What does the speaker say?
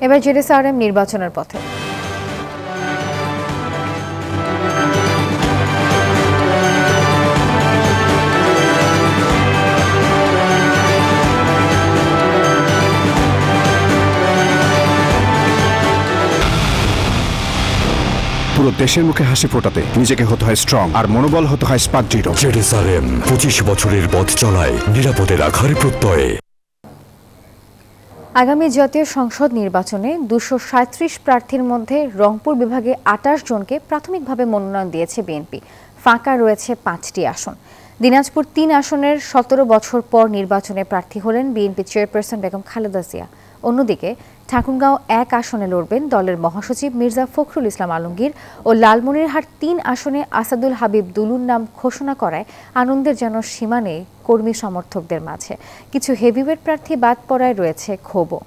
এবার জেডএসআরএম নির্বাচনের পথে। পুরো দেশের মুখে হাসি ফোটাতে নিজেকে হতে হয় স্ট্রং, আর মনোবল হতে হয় স্পাট দৃঢ়। জেডএসআরএম 25 বছরের পথ চলায় নিরাপদে রাখার প্রত্যয়ে। আগামী জাতীয় সংসদ নির্বাচনে 237 প্রার্থীর মধ্যে রংপুর বিভাগে 28 জনকে প্রাথমিকভাবে মনোনয়ন দিয়েছে বিএনপি। ফাঁকা রয়েছে 5টি আসন। দিনাজপুর 3 আসনের 17 বছর পর নির্বাচনে প্রার্থী হলেন বিএনপি চেয়ারপারসন বেগম খালেদা জিয়া। অন্যদিকে ঠাকুরগাঁও 1 আসনে লড়বেন দলের মহাসচিব মির্জা ফখরুল ইসলাম আলমগীর ও লালমনিরহাট 3 আসনে আসাদুল হাবিব দুলুর নাম ঘোষণা করায় আনন্দের যেন সীমা নেই কর্মী সমর্থকদের মাঝে। কিছু হেভিওয়েট প্রার্থী বাদ পড়ায় রয়েছে ক্ষোভও।